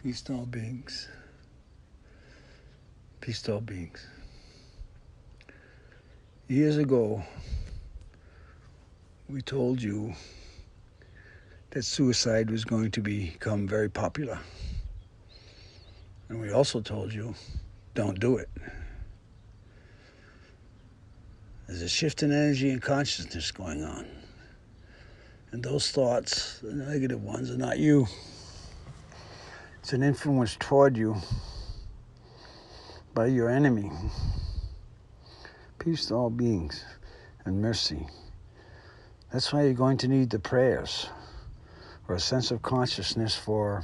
Peace to all beings. Peace to all beings. Years ago, we told you that suicide was going to become very popular. And we also told you, don't do it. There's a shift in energy and consciousness going on. And those thoughts, the negative ones, are not you. It's an influence toward you by your enemy. Peace to all beings and mercy. That's why you're going to need the prayers or a sense of consciousness for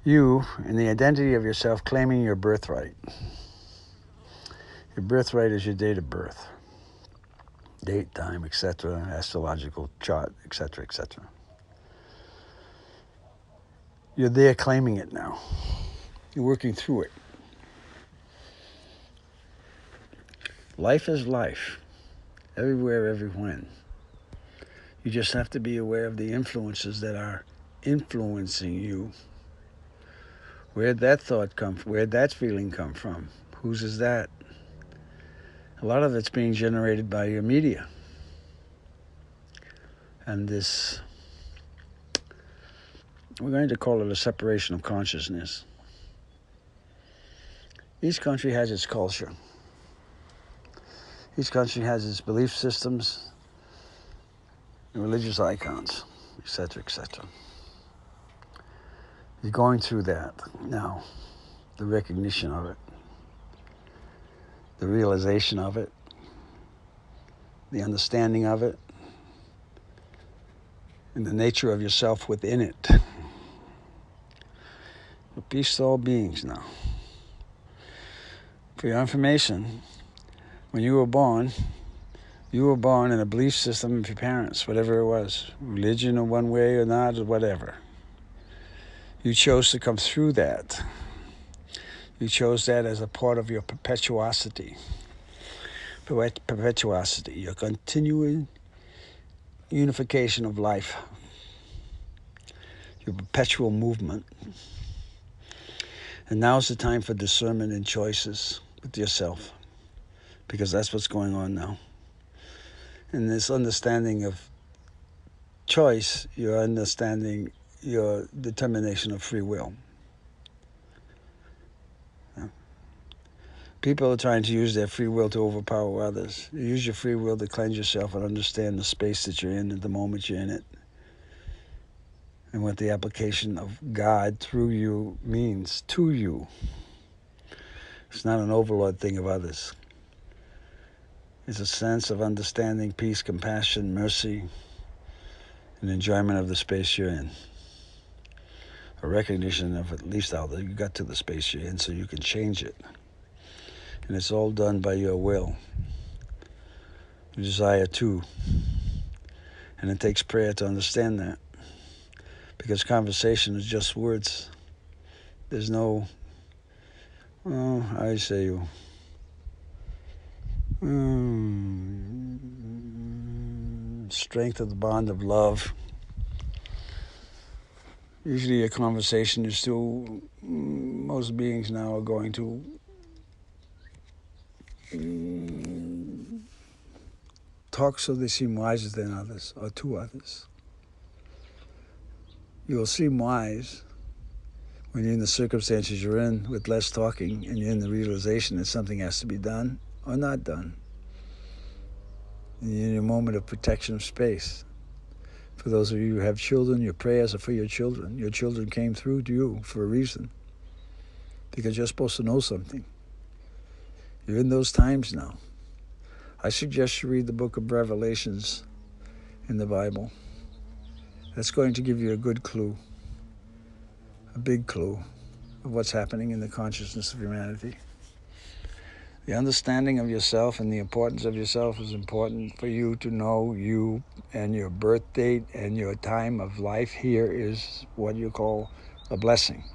you and the identity of yourself claiming your birthright. Your birthright is your date of birth. Date, time, etc., astrological chart, etc., etc. You're there claiming it now. You're working through it. Life is life, everywhere, every when. You just have to be aware of the influences that are influencing you. Where'd that thought come from? Where'd that feeling come from? Whose is that? A lot of it's being generated by your media. And this, we're going to call it a separation of consciousness. Each country has its culture. Each country has its belief systems, and religious icons, etc., etc. You're going through that now, the recognition of it, the realization of it, the understanding of it, and the nature of yourself within it. But peace to all beings now. For your information, when you were born in a belief system of your parents, whatever it was, religion or one way or not or whatever. You chose to come through that. You chose that as a part of your perpetuosity. Perpetuosity, your continuing unification of life. Your perpetual movement. And now's the time for discernment and choices with yourself. Because that's what's going on now. And this understanding of choice, you're understanding your determination of free will. Yeah. People are trying to use their free will to overpower others. You use your free will to cleanse yourself and understand the space that you're in at the moment you're in it. And what the application of God through you means to you. It's not an overlord thing of others. It's a sense of understanding, peace, compassion, mercy, and enjoyment of the space you're in. A recognition of at least how you got to the space you're in so you can change it. And it's all done by your will. You desire to. And it takes prayer to understand that. Because conversation is just words. There's no, I say you. Strength of the bond of love. Usually a conversation is still, most beings now are going to talk so they seem wiser than others or to others. You'll seem wise when you're in the circumstances you're in with less talking and you're in the realization that something has to be done or not done. And you're in a moment of protection of space. For those of you who have children, your prayers are for your children. Your children came through to you for a reason. Because you're supposed to know something. You're in those times now. I suggest you read the book of Revelations in the Bible. That's going to give you a good clue. A big clue of what's happening in the consciousness of humanity. The understanding of yourself and the importance of yourself is important for you to know you and your birth date and your time of life here is what you call a blessing.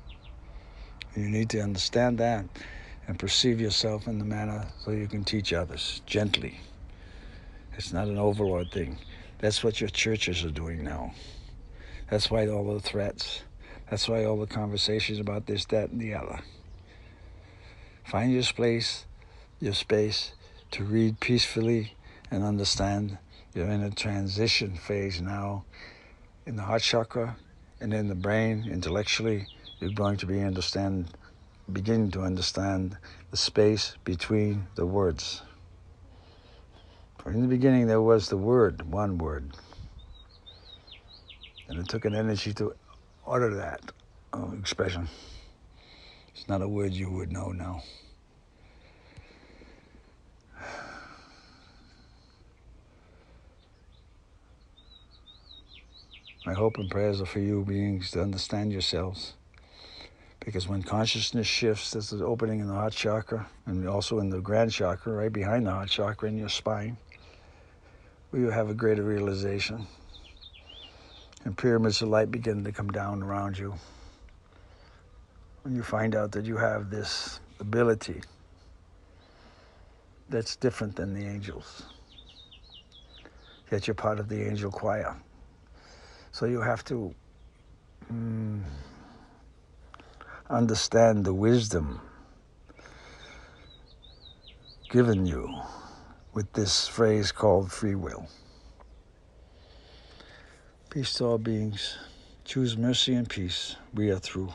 You need to understand that and perceive yourself in the manner so you can teach others gently. It's not an overlord thing. That's what your churches are doing now. That's why all the threats. That's why all the conversations about this, that, and the other. Find your space to read peacefully and understand. You're in a transition phase now in the heart chakra and in the brain. Intellectually, you're going to be beginning to understand the space between the words. For in the beginning, there was the word, one word. And it took an energy to utter that expression. It's not a word you would know now. My hope and prayers are for you beings to understand yourselves. Because when consciousness shifts, there's an opening in the heart chakra and also in the grand chakra, right behind the heart chakra in your spine, where you have a greater realization. And pyramids of light begin to come down around you. When you find out that you have this ability that's different than the angels. Yet you're part of the angel choir. So you have to understand the wisdom given you with this phrase called free will. Peace to all beings. Choose mercy and peace. We are through.